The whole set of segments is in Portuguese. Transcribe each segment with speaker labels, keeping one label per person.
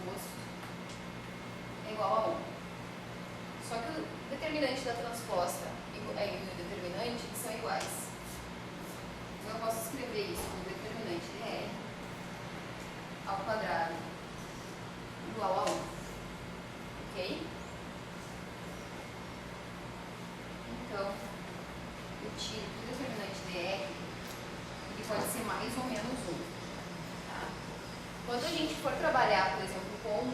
Speaker 1: transposto é igual a 1. Só que o determinante da transposta e o determinante são iguais. Então eu posso escrever isso como determinante de R ao quadrado igual a 1. Ok? Então, eu tiro que o determinante de R ele pode ser mais ou menos 1. Tá? Quando a gente for trabalhar, por exemplo, com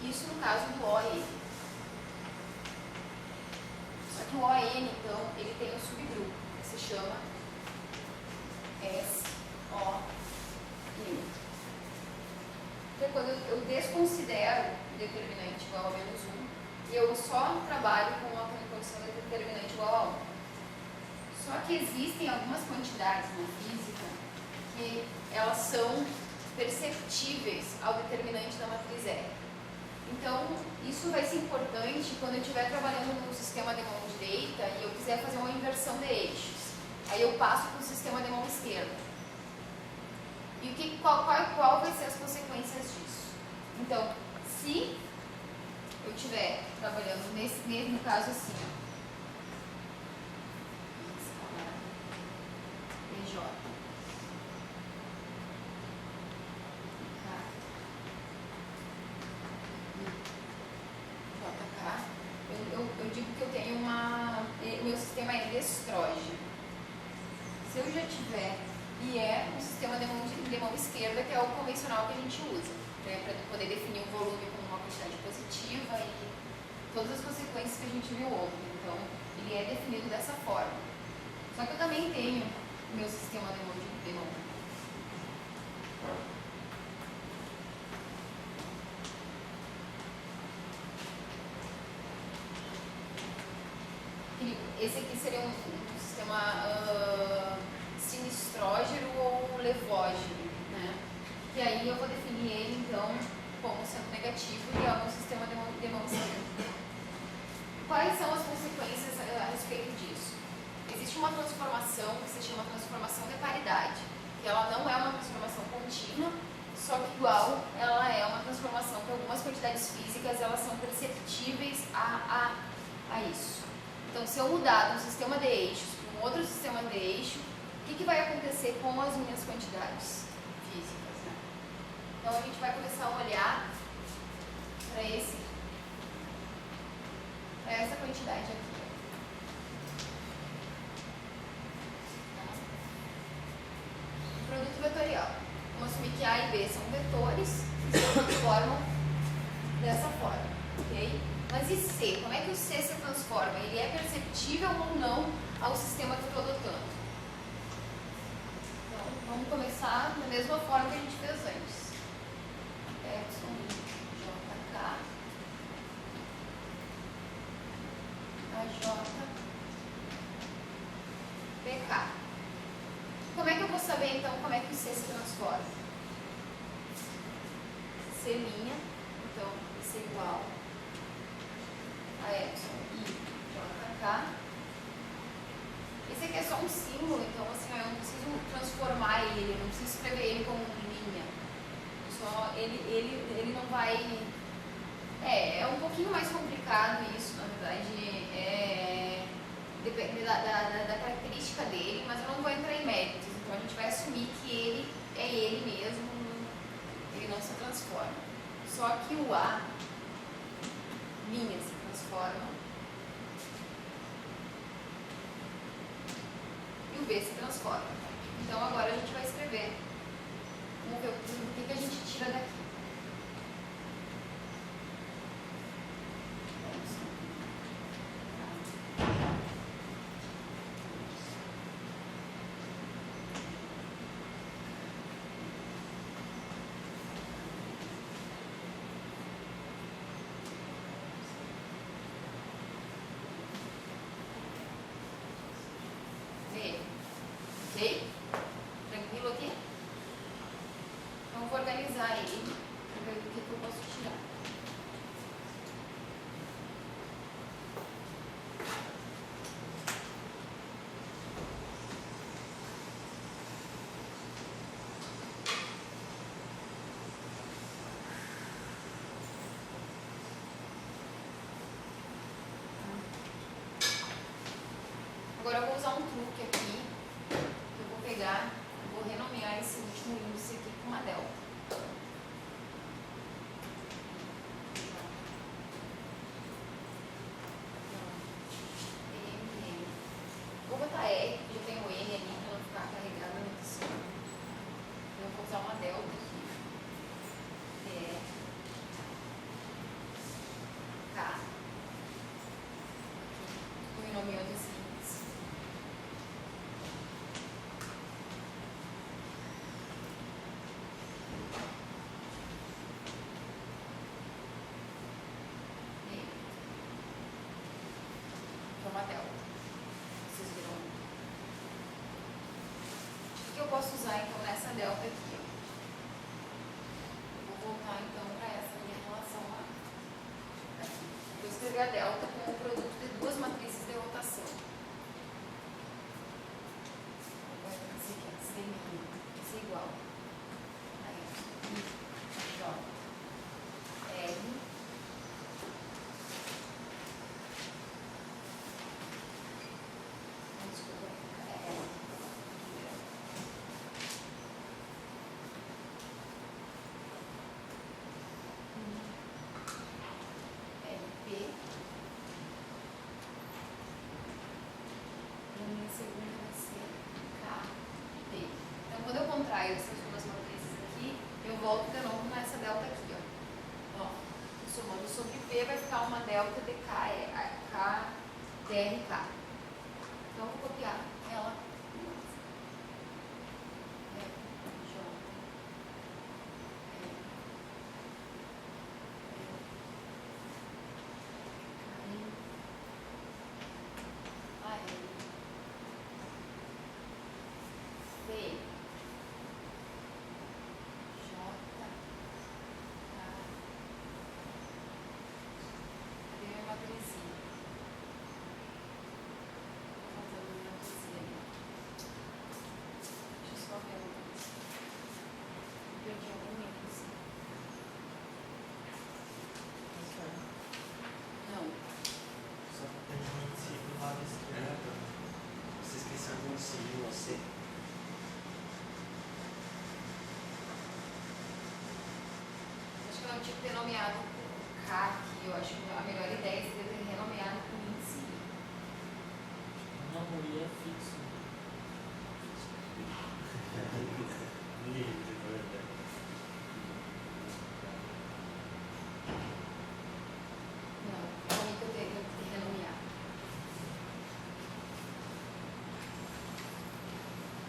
Speaker 1: isso no caso do ON. Só que o ON, então, ele tem um subgrupo que se chama SON. Então, quando eu desconsidero o determinante igual a menos 1, eu só trabalho com a condição de determinante igual a 1. Só que existem algumas quantidades na física que elas são perceptíveis ao determinante da matriz R. Então, isso vai ser importante quando eu estiver trabalhando no sistema de mão direita e eu quiser fazer uma inversão de eixos. Aí eu passo para o sistema de mão esquerda. E qual vai ser as consequências disso? Então, se eu estiver trabalhando no caso assim, PJ, eu digo que eu tenho o meu sistema é destrógeno. Se eu já tiver, e é um sistema de mão esquerda, que é o convencional que a gente usa, né, para poder definir um volume como uma quantidade positiva e todas as consequências que a gente viu ontem. Então, ele é definido dessa forma. Só que eu também tenho o meu sistema de mão. Esse aqui seria um sistema sinistrógeno ou levógeno, né? E aí eu vou definir ele, então, como sendo negativo e é um sistema de mão esquerda. Quais são as consequências a respeito disso? Existe uma transformação que se chama transformação de paridade, que ela não é uma transformação contínua, só que igual ela é uma transformação que algumas quantidades físicas elas são perceptíveis a isso. Então, se eu mudar de um sistema de eixos para um outro sistema de eixo, o que vai acontecer com as minhas quantidades físicas? Né? Então, a gente vai começar a olhar para essa quantidade aqui. Tá? O produto vetorial. Vamos assumir que A e B são vetores que se transformam dessa forma, ok? Mas e C? Como é que o C se transforma? Ele é perceptível ou não ao sistema que eu estou adotando? Então, vamos começar da mesma forma que a gente fez antes. Epsilon JK AJ PK. Como é que eu vou saber, então, como é que o C se transforma? C', então, isso é igual a Epsilon I JK. Esse aqui é só um símbolo, então assim, eu não preciso transformar ele, eu não preciso escrever ele como linha. Só ele não vai... É um pouquinho mais complicado isso, na verdade, depende da característica dele, mas eu não vou entrar em méritos. Então a gente vai assumir que ele é ele mesmo, ele não se transforma. Só que o A, linha, se transforma. E o B se transforma. Então agora a gente vai escrever. Vamos ver o que a gente tira daqui. Ok? Tranquilo aqui? Então eu vou organizar ele para ver o que eu posso tirar. saio dessas duas matrizes aqui, eu volto de novo nessa delta aqui, ó. Somando sobre P vai ficar uma delta de K, DRK. Então eu vou copiar ela. Eu tinha que ter nomeado o K aqui, eu acho que a melhor ideia seria ter renomeado com índice.
Speaker 2: Não, Maria é fixo.
Speaker 1: Não, como que eu teria que renomear?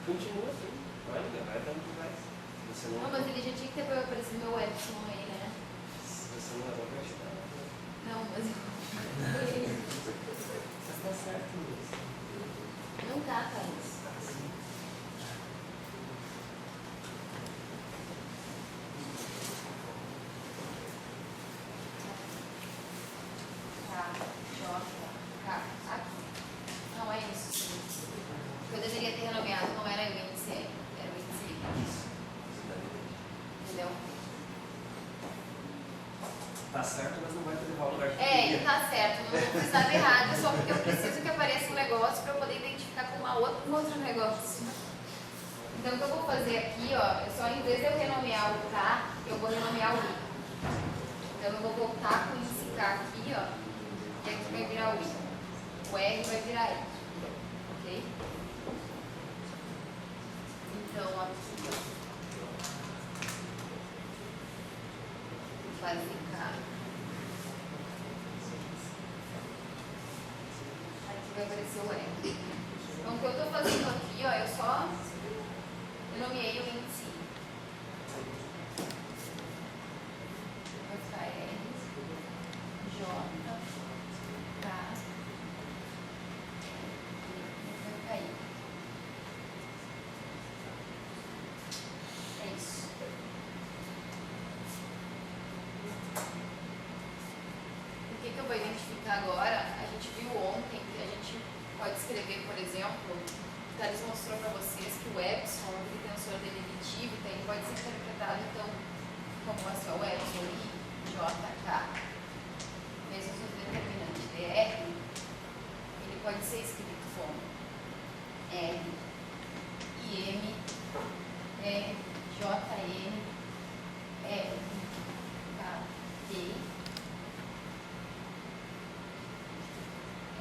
Speaker 3: Continua assim, vai dando que vai. Você
Speaker 1: Não, mas ele já tinha que ter aparecido meu Epsilon aí, né?
Speaker 3: Você não levou pra ajudar.
Speaker 1: Não, mas
Speaker 2: Você está certo nisso.
Speaker 1: não tá, Thaís. K, J, K, aqui. Não é isso, sim. Eu deveria ter renomeado, não era o índice R, era o índice I.
Speaker 3: Isso.
Speaker 1: Entendeu?
Speaker 3: Tá certo, mas não vai te levar ao lugar que
Speaker 1: Ele tá certo, não vou precisar de errado, só porque eu preciso que apareça um negócio para eu poder identificar com um outro negócio. Então o que eu vou fazer aqui, ó, é só em vez de eu renomear o K, eu vou renomear o I. Então eu vou voltar com o índice K aqui, ó, e aqui vai virar o I. O R vai virar I. Ok? Então aqui, ó, vai ficar. Aqui vai aparecer o R. Então o que eu estou fazendo aqui, ó, eu só nomeei o índice I. Vai ficar R, J, K, vai ficar I. É isso. O que eu vou identificar agora? A gente viu ontem que a gente pode escrever, por exemplo, o Thales mostrou para vocês que o epsilon, aquele tensor definitivo, ele pode ser interpretado então como assim, o epsilon I, J, K, mesmo se o determinante DR, ele pode ser escrito como R, IM, R, JM, R, K, T,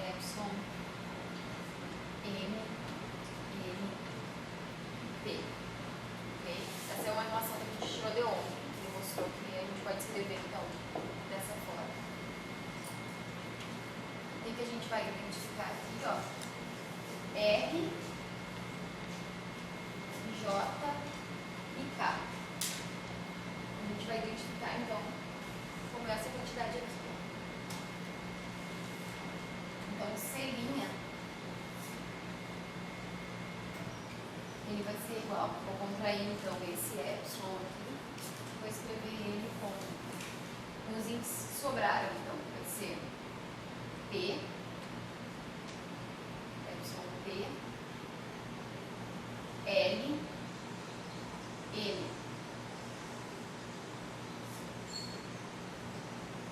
Speaker 1: Epsilon, M, P. Ok? Essa é uma relação que a gente tirou de ontem, que mostrou que a gente pode escrever então dessa forma. O que a gente vai identificar aqui, ó? R, J e K. A gente vai identificar então como essa quantidade aqui. Então, C', ele vai ser igual. Vou contrair então esse epsilon aqui. Vou escrever ele com os índices que sobraram. Então, vai ser P, epsilon P, L, M,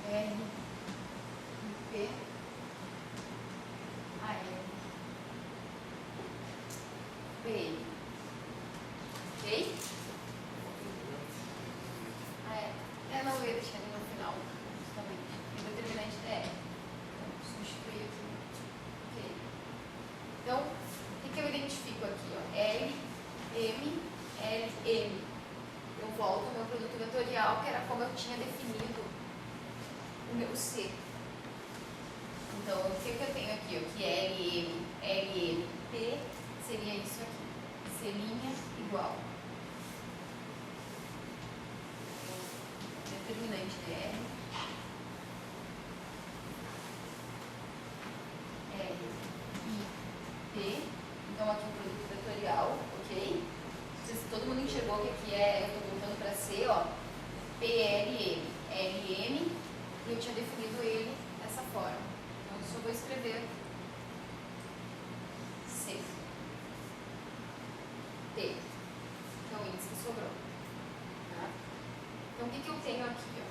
Speaker 1: R, P, A, L, P, ok? Não, eu ia deixar ele no final, justamente. E o determinante é R. Então, substituir aqui. Ok. Então, o que eu identifico aqui? Ó? L, M, L, M. Eu volto ao meu produto vetorial, que era como eu tinha definido o meu C. Então, o que eu tenho aqui? O que é LM, LMP seria isso aqui. C' igual. Determinante DR. L, I, P. Então, aqui o produto vetorial, ok? Todo mundo enxergou que aqui é, eu estou voltando para C, ó. PLM, LM, e eu tinha definido ele dessa forma. Então, eu só vou escrever C. T. Então, o índice que sobrou. Tá? Então, o que eu tenho aqui? Ó?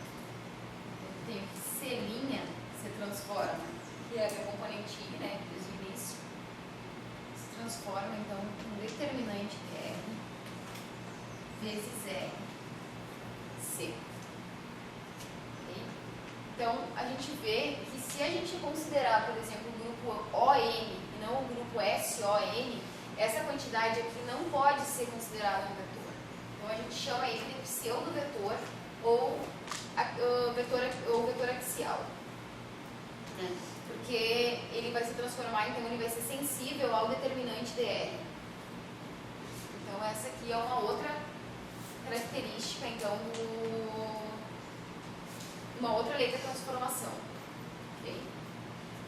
Speaker 1: Eu tenho que C' se transforma, que é a minha componente I, né, desde o início, se transforma, então, em determinante R vezes R, C. Okay? Então, a gente vê que se a gente considerar, por exemplo, o grupo ON e não o grupo SON, essa quantidade aqui não pode ser considerada um vetor. Então, a gente chama ele de pseudo-vetor ou vetor axial. Né? Porque ele vai se transformar, então ele vai ser sensível ao determinante dr. Então, essa aqui é uma outra característica, então, uma outra lei da transformação. Okay?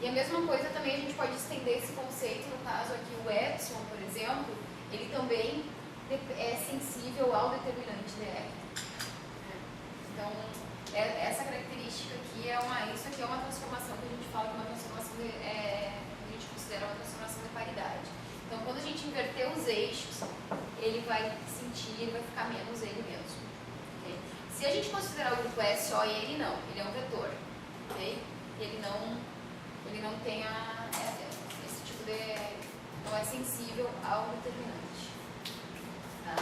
Speaker 1: E a mesma coisa também a gente pode estender esse conceito, no caso aqui o epsilon, por exemplo, ele também é sensível ao determinante dr. Então, essa característica aqui isso aqui é uma transformação que a gente fala que é uma transformação a gente considera uma transformação de paridade. Então, quando a gente inverter os eixos, ele vai ele vai ficar menos ele mesmo. Okay? Se a gente considerar o grupo SO e ele não, ele é um vetor. Okay? Ele não tem esse tipo não é sensível ao determinante. Tá?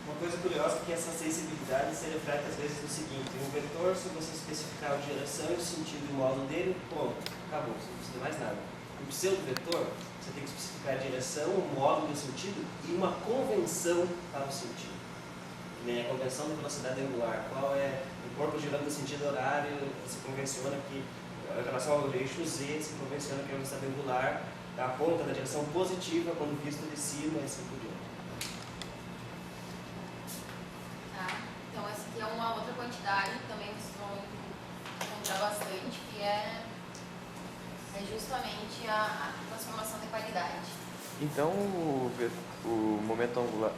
Speaker 3: Uma coisa curiosa é que essa sensibilidade se reflete às vezes no seguinte: um vetor, se você especificar a direção e o sentido e o módulo dele, ponto, acabou, você não precisa mais nada. Um pseudo-vetor, você tem que especificar a direção, o módulo e o sentido e uma convenção para o sentido. Né? A convenção da velocidade angular, qual é o corpo girando no sentido horário, se convenciona que, em relação ao eixo Z, se convenciona que a velocidade angular aponta na direção positiva quando visto de cima e assim por diante.
Speaker 1: Tá? Então, essa aqui é uma outra quantidade que também vocês vão encontrar bastante, que é justamente a transformação de paridade.
Speaker 4: Então, o momento angular,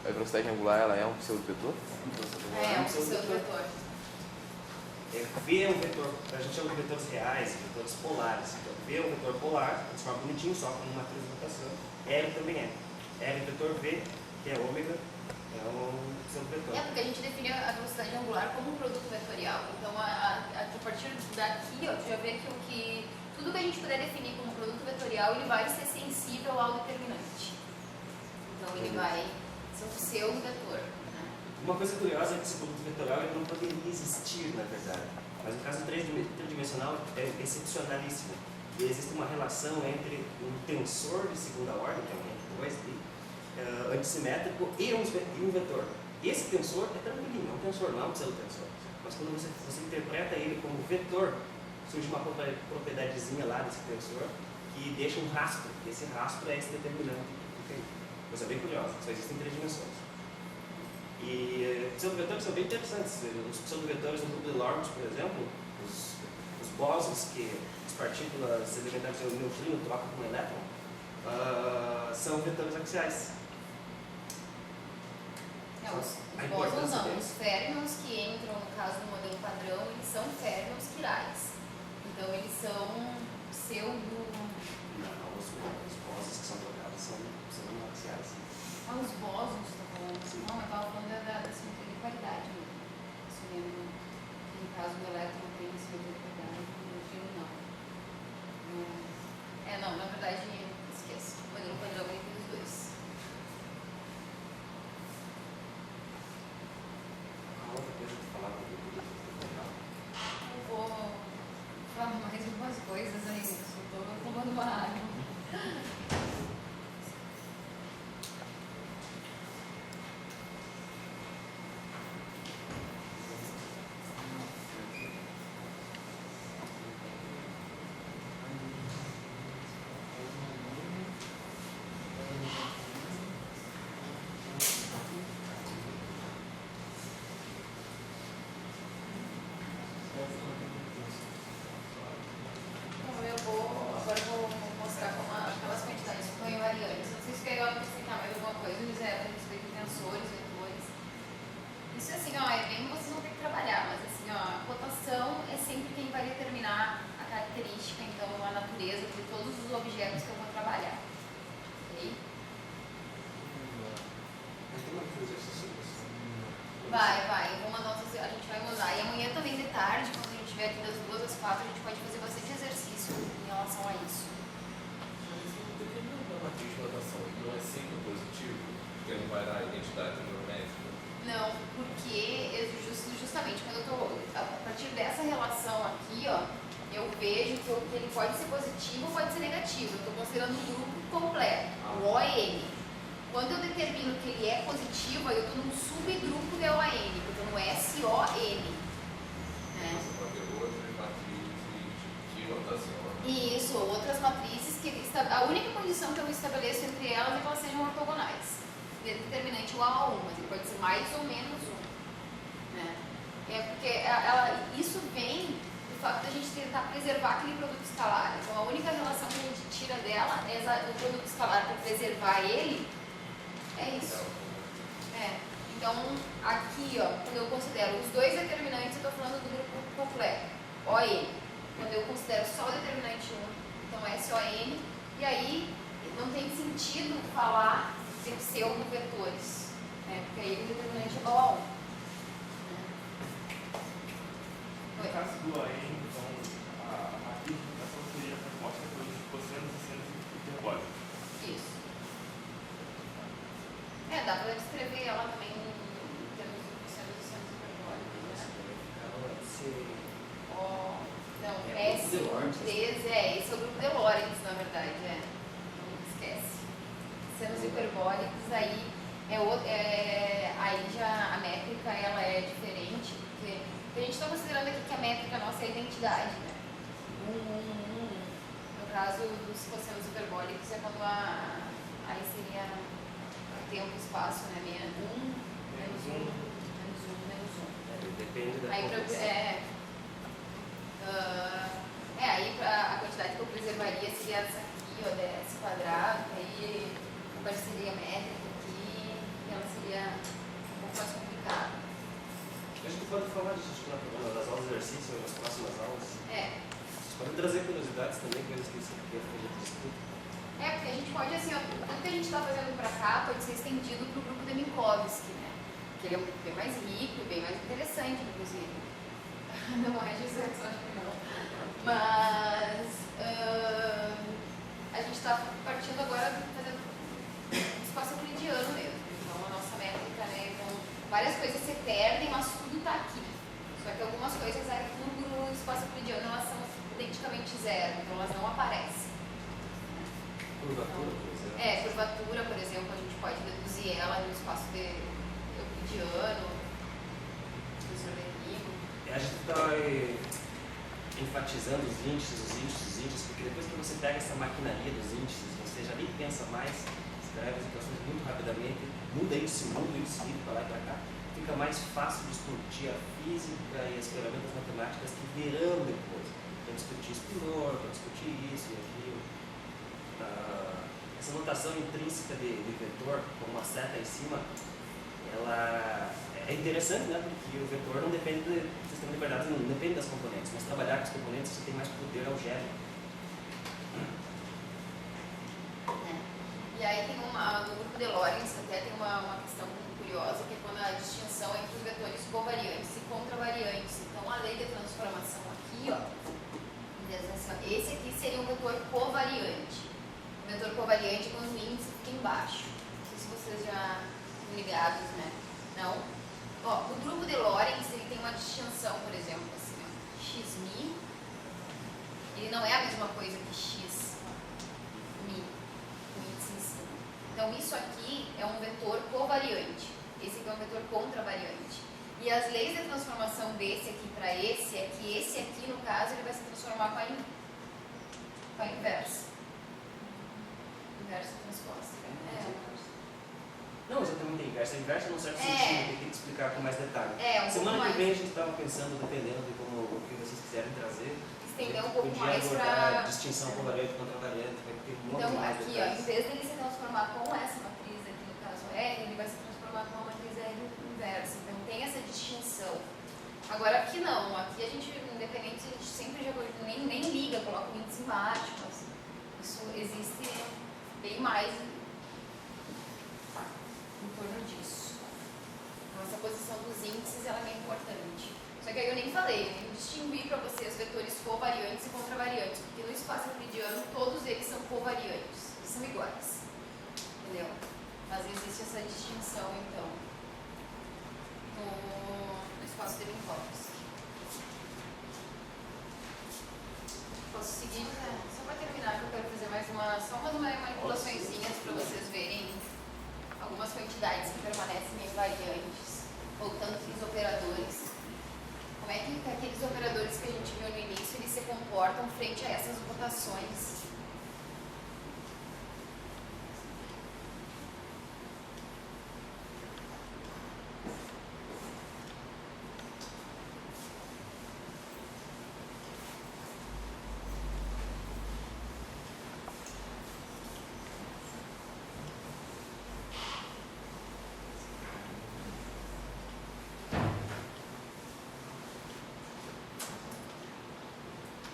Speaker 4: a velocidade angular, ela é um pseudo-vetor?
Speaker 1: É um pseudo-vetor.
Speaker 3: V é um vetor, a gente chama de vetores reais, vetores polares. Então, V é um vetor polar, transforma bonitinho, só com uma matriz de rotação. R também é. R é vetor V, que é ômega, é um pseudo-vetor.
Speaker 1: Porque a gente define a velocidade angular como um produto vetorial. Então, a partir daqui, ó, tu já vê que tudo que a gente puder definir como produto vetorial, ele vai ser sensível ao determinante. Então, ele vai ser um pseudo-vetor. Né?
Speaker 3: Uma coisa curiosa é que esse produto vetorial ele não poderia existir, na verdade. Mas no caso tridimensional é excepcionalíssimo. E existe uma relação entre um tensor de segunda ordem, que é um 2D, antissimétrico, e um vetor. Esse tensor é tranquilinho, é um tensor, não é um pseudotensor. Mas quando você interpreta ele como vetor, surge uma propriedadezinha lá desse tensor que deixa um rastro. Esse rastro é esse determinante. Coisa bem curiosa, só existe em 3 dimensões. E pseudovetores são bem interessantes. Os pseudovetores no grupo de Lorentz, por exemplo, os bósons que as partículas elementares do neutrino trocam com o elétron, são vetores axiais.
Speaker 1: Os bósons não, os férmions que entram, no caso do modelo padrão, eles são férmions quirais. Então, eles são pseudo...
Speaker 3: Não, os bósons que são trocados são axiais.
Speaker 1: Os bósons, tá bom? Não, eu estava falando da simetria de paridade mesmo. No caso do elétron tem simetria de paridade, no neutrino não. Não, na verdade, esqueço. O modelo padrão é entre os dois.
Speaker 3: Outra coisa que falava do produto vetorial.
Speaker 1: Eu vou falar mais algumas coisas aí, eu estou tomando uma água. Isso assim, ó, é bem vocês vão ter que trabalhar, mas assim, ó, a cotação é sempre quem vai determinar a característica, então a natureza de todos os objetos que eu vou trabalhar. Ok?
Speaker 5: Mas tem mais exercício disso?
Speaker 1: Vai, eu vou mandar a gente vai mandar. E amanhã também de tarde, quando a gente estiver aqui das 2 às 4, a gente pode fazer bastante exercício em relação a isso.
Speaker 6: Mas isso não determina uma matriz de notação, não é sempre positivo, porque não vai dar a identidade neurométrica.
Speaker 1: Não, porque justamente quando eu estou a partir dessa relação aqui, ó, eu vejo que ele pode ser positivo ou pode ser negativo. Eu estou considerando o grupo completo, o ON. Quando eu determino que ele é positivo, aí eu estou num subgrupo de ON, eu estou no SON. Né?
Speaker 6: Você pode ter outras matrizes de notação.
Speaker 1: Isso, outras matrizes a única condição que eu estabeleço entre elas é que elas sejam ortogonais. Determinante igual a 1, mas ele pode ser mais ou menos 1. Né? É porque isso vem do fato de a gente tentar preservar aquele produto escalar. Então a única relação que a gente tira dela é o produto escalar para preservar ele. É isso. Então aqui, ó, quando eu considero os dois determinantes, eu estou falando do grupo completo, ON. Quando eu considero só o determinante 1, então SON, e aí não tem sentido falar de pseudo-vetores, né? Porque aí o determinante é igual a 1.
Speaker 7: No caso do AN, então, a matriz de notação seria composta por cossenos e senos hiperbólicos.
Speaker 1: Isso. Dá para descrever ela também em termos de cossenos e senos hiperbólicos, né? Não, S, esse é o grupo de Lorentz, na verdade, não esquece. Senos hiperbólicos, aí aí já a métrica ela é diferente, porque a gente está considerando aqui que a métrica nossa é a identidade, né? No caso dos cossenos hiperbólicos é quando aí seria tempo e espaço, né? Menos 1, menos 1, menos 1, menos 1.
Speaker 3: Depende da
Speaker 1: Aí
Speaker 3: composição.
Speaker 1: aí a quantidade que eu preservaria seria essa aqui, ó, ds quadrado, aí a parte seria métrica aqui, e ela seria um pouco mais complicada.
Speaker 3: A gente pode falar disso nas aulas de exercício, nas próximas aulas. Vocês podem trazer curiosidades também, coisas que você quer que a gente discuta.
Speaker 1: Porque a gente pode, assim, ó, tudo que a gente está fazendo para cá pode ser estendido para o grupo de Minkowski, né? Que ele é bem mais rico e bem mais interessante, inclusive. Não é José, só acho que não. Mas a gente está partindo agora fazendo espaço euclidiano mesmo. Então a nossa métrica, né? Então, várias coisas se perdem, mas tudo está aqui. Só que algumas coisas no espaço euclidiano elas são identicamente zero, então elas não aparecem.
Speaker 3: Curvatura, por exemplo.
Speaker 1: Curvatura, por exemplo, a gente pode deduzir ela no espaço euclidiano,
Speaker 3: A gente está enfatizando os índices, porque depois que você pega essa maquinaria dos índices, você já nem pensa mais, escreve as equações muito rapidamente, muda isso, para lá e para cá, fica mais fácil discutir a física e as ferramentas matemáticas que virão depois. Para discutir espinor, para discutir isso e aquilo. Essa notação intrínseca de vetor, com uma seta em cima, ela é interessante, né? Porque o vetor não depende do sistema de verdade, não depende das componentes, mas trabalhar com os componentes você tem mais poder algébrico.
Speaker 1: E aí tem no grupo de Lorentz até tem uma questão curiosa, que é quando a distinção entre os vetores covariantes e contravariantes. Então a lei de transformação aqui, ó, esse aqui seria um vetor covariante. O vetor covariante é quando o índice fica embaixo. Não sei se vocês já estão ligados, né? Não? O grupo de Lorentz ele tem uma distinção, por exemplo, assim, ó, xmi, ele não é a mesma coisa que xmi, o índice em cima. Então isso aqui é um vetor covariante, esse aqui é um vetor contravariante. E as leis de transformação desse aqui para esse é que esse aqui, no caso, ele vai se transformar com a inversa. Inversa transposta.
Speaker 3: Não exatamente a inversa. A inversa num certo sentido, tem que explicar com mais detalhe. Semana que vem a gente estava pensando, dependendo de como o que vocês quiserem trazer,
Speaker 1: estender um pouco
Speaker 3: podia
Speaker 1: mais
Speaker 3: abordar
Speaker 1: para...
Speaker 3: distinção covariante e contravariante, vai ter um monte
Speaker 1: Então
Speaker 3: mais
Speaker 1: aqui, ó,
Speaker 3: detalhes.
Speaker 1: em vez dele se transformar com essa matriz aqui, no caso R, ele vai se transformar com a matriz R inversa. Então tem essa Agora aqui não, aqui a gente, independente, a gente sempre já nem liga, coloca o índice embaixo, mas isso existe bem mais em torno disso. Então essa posição dos índices ela é bem importante. Só que aí eu nem falei, eu distingui para vocês vetores covariantes e contravariantes, porque no espaço euclidiano todos eles são covariantes, são iguais. Entendeu? Mas existe essa distinção então no espaço de Minkowski. Posso seguir? Só para terminar, que eu quero fazer mais só umas manipulaçõezinhas para vocês verem algumas quantidades que permanecem invariantes, voltando para os operadores. Como é que aqueles operadores que a gente viu no início, eles se comportam frente a essas rotações?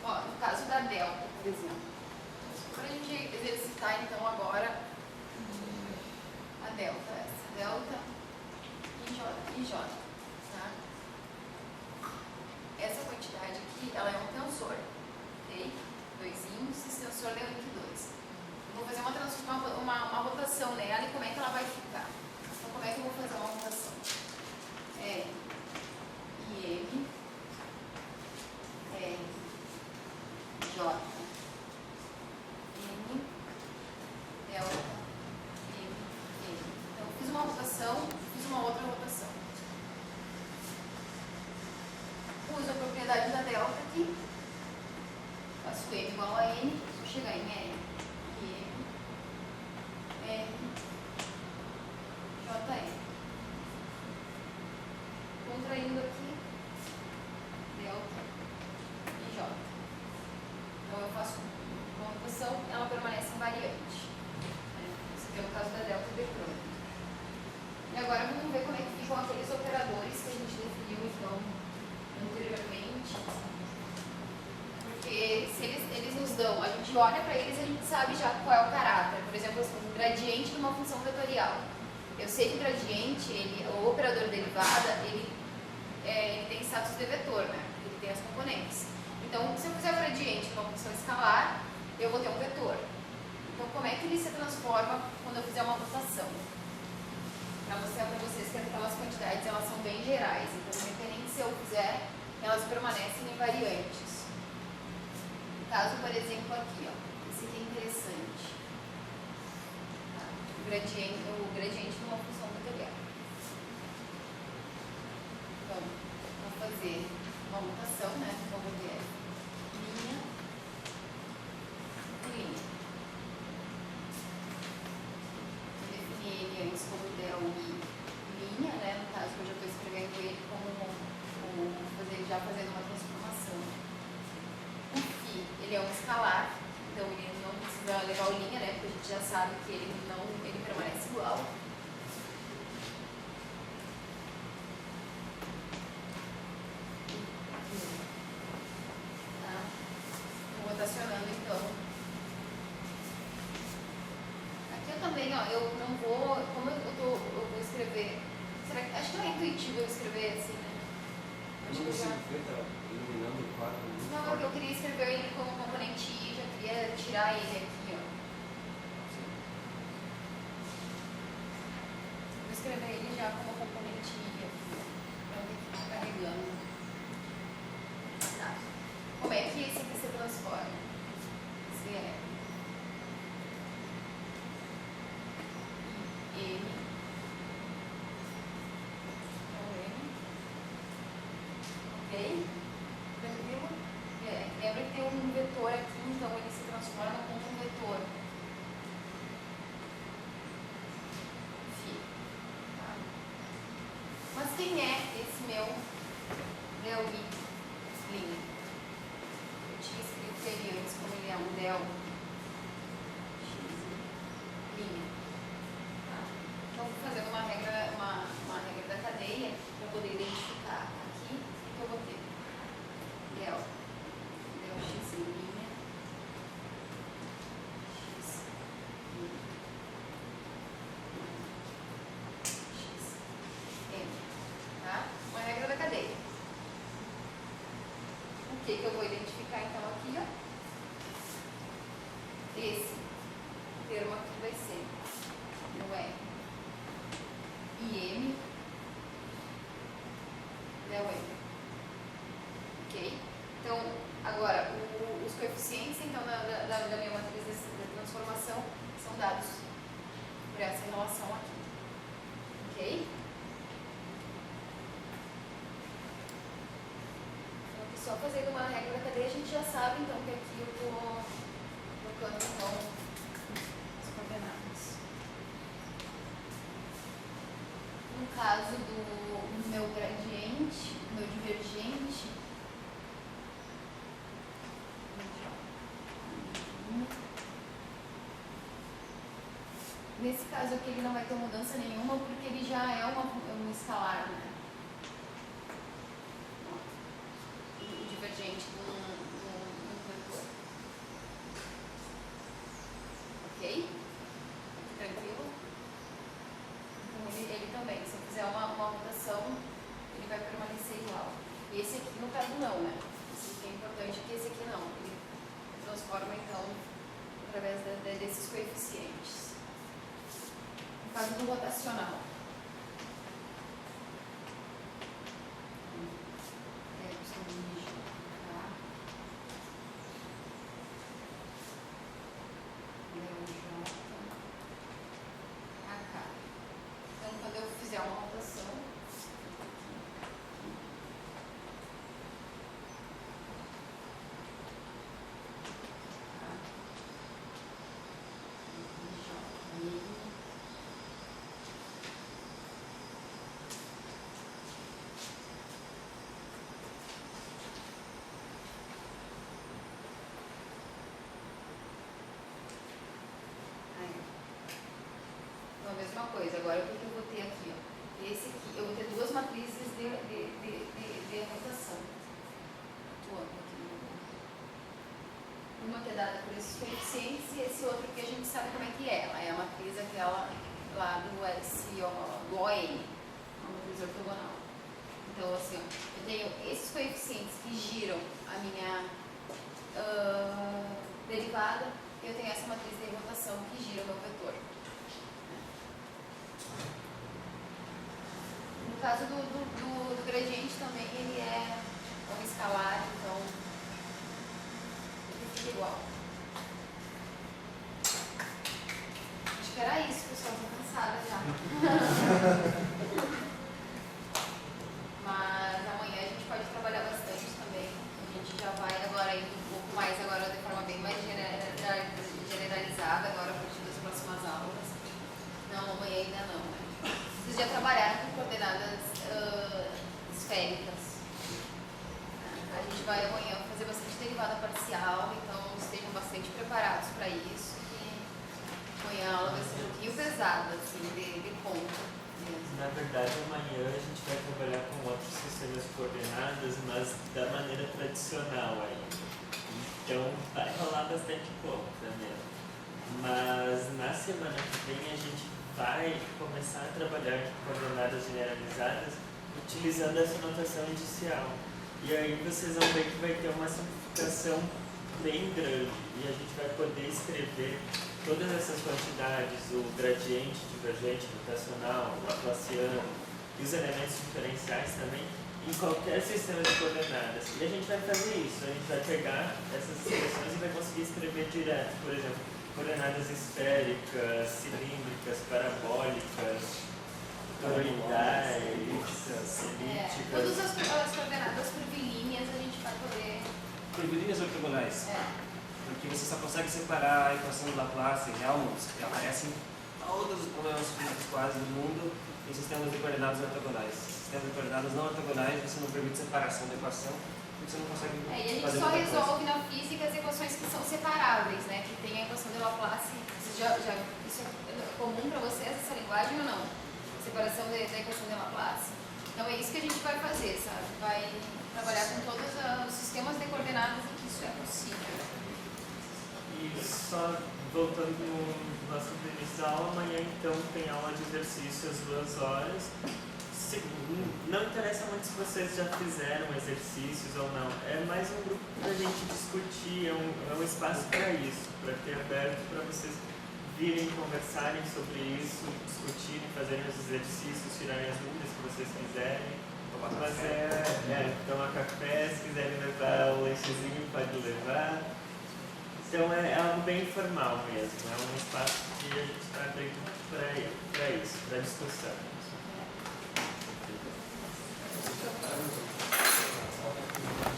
Speaker 1: No caso da delta, por exemplo. Para a gente exercitar então agora a delta, essa delta e J. Tá? Essa quantidade aqui, ela é um tensor, ok? Dois índices, tensor deu link 2. Eu vou fazer uma rotação nela e como é que ela vai ficar. Então como é que eu vou fazer uma rotação? R e M, R, J, M, delta, M, M. Então, fiz uma rotação, fiz uma outra rotação. Uso a propriedade da delta aqui. Faço M igual a N, vou chegar em R, M, R, J, M. Contraindo aqui, delta e J. Então eu faço uma rotação, ela permanece invariante. Esse aqui é o caso da delta de Coulomb. E agora vamos ver como é que ficam aqueles operadores que a gente definiu então anteriormente. Porque se eles nos dão, a gente olha para eles e a gente sabe já qual é o caráter. Por exemplo, o gradiente de uma função vetorial. Eu sei que o gradiente, o operador derivada, ele tem status de vetor, né? Ele tem as componentes. Então, se eu fizer o gradiente de uma função escalar, eu vou ter um vetor. Então, como é que ele se transforma quando eu fizer uma rotação? Para mostrar para vocês que aquelas quantidades elas são bem gerais. Então, independente se eu fizer, elas permanecem invariantes. No caso, por exemplo, aqui, ó, esse aqui é interessante. Tá? O gradiente de uma função vetorial. Então, vou fazer uma rotação, né? Então, vou ter linha. Eu defini ele antes como del e linha, né? No caso, eu já estou escrevendo ele já fazendo uma transformação. O φ, ele é um escalar, então ele não precisa levar o linha, né? Porque a gente já sabe que ele permanece igual. Rotacionando então. Aqui eu também, ó, eu não vou, como eu vou escrever, acho que não é intuitivo eu escrever assim, né? Acho que eu já...
Speaker 5: iluminando o quadro.
Speaker 1: Não, porque eu queria escrever ele como componente I, já queria tirar ele aqui, ó. Vou escrever ele já como componente I aqui, para não ter que ficar carregando. Tá. Como é que esse aqui se transforma? Esse é M. Ok? Tranquilo? Lembra que tem um vetor aqui, então ele se transforma como um vetor. Enfim. Tá? Mas quem é esse meu del I linha? Eu tinha escrito ele antes como ele é um del X linha. Tá? Então vou fazer uma regra da cadeia para poder identificar aqui. Eu vou O que eu vou identificar então aqui, ó? Esse termo aqui vai ser no R e M del M. Ok? Então, agora, os coeficientes então, da minha matriz de transformação são dados por essa relação aqui. Ok? Então, só fazendo uma regra da cadeia, a gente já sabe então que aqui eu estou colocando então as coordenadas. No caso do meu gradiente, do meu divergente, nesse caso aqui ele não vai ter mudança nenhuma porque ele já é um escalar, né? O divergente no vetor. Ok? Tranquilo? Então ele também, se eu fizer uma rotação, ele vai permanecer igual. E esse aqui no caso não, né? Esse aqui é importante que esse aqui não. Ele transforma então através desses coeficientes. No caso do rotacional. Então, quando eu fizer uma rotação, a mesma coisa. Agora o que eu vou ter aqui? Ó? Esse aqui, eu vou ter duas matrizes de rotação. Uma que é dada por esses coeficientes e esse outro que a gente sabe como é que é. Ela é a matriz aquela lá do ON, a matriz ortogonal. Então assim, ó, eu tenho esses coeficientes que giram a minha derivada e eu tenho essa matriz de rotação que gira o meu vetor. No caso do gradiente também, ele é um escalar, então ele fica igual. Acho que era isso, pessoal, estou cansada já. Mas amanhã a gente pode trabalhar bastante também. A gente já vai agora indo um pouco mais, agora de forma bem mais generalizada, agora a partir das próximas aulas. Não, amanhã ainda não, né? Vocês já trabalharam com coordenadas esféricas. A gente vai amanhã fazer bastante derivada parcial, então estejam bastante preparados para isso. Que amanhã a aula vai ser um pouquinho pesada, assim, de conta mesmo.
Speaker 2: Na verdade, amanhã a gente vai trabalhar com outros sistemas de coordenadas, mas da maneira tradicional ainda. Então, vai rolar bastante conta mesmo. Mas na semana que vem a gente vai começar a trabalhar com coordenadas generalizadas utilizando essa notação inicial. E aí vocês vão ver que vai ter uma simplificação bem grande e a gente vai poder escrever todas essas quantidades, o gradiente, divergente, rotacional, laplaciano e os elementos diferenciais também, em qualquer sistema de coordenadas. E a gente vai fazer isso, a gente vai pegar essas expressões e vai conseguir escrever direto, por exemplo, coordenadas esféricas, cilíndricas, parabólicas, toroidais, elípticas.
Speaker 1: Todas as coordenadas curvilíneas a gente vai poder.
Speaker 3: Curvilíneas ortogonais. Porque você só consegue separar a equação de Laplace e Helmholtz, que aparecem todos os problemas físicos quase do mundo, em sistemas de coordenadas ortogonais. Sistemas de coordenadas não ortogonais, você não permite separação da equação, porque você não consegue
Speaker 1: E a gente
Speaker 3: fazer
Speaker 1: só
Speaker 3: muita coisa.
Speaker 1: resolve na física as equações que são separáveis, né? Que tem a equação de Laplace. Isso é comum para vocês, essa linguagem ou não? Separação da equação de Laplace. Então é isso que a gente vai fazer, sabe? Vai trabalhar com todos os sistemas de coordenadas em que isso é possível.
Speaker 2: E só voltando no nosso início da aula, amanhã então tem aula de exercício às 2 horas. não interessa muito se vocês já fizeram exercícios ou não. É mais um grupo para a gente discutir, é um espaço para isso, para ter aberto para vocês virem, conversarem sobre isso, discutirem, fazerem os exercícios, tirarem as dúvidas que vocês quiserem. Mas tomar café, se quiserem levar o lanchezinho, pode levar. Então é algo bem informal mesmo, é um espaço que a gente está abrindo para isso, para discussão.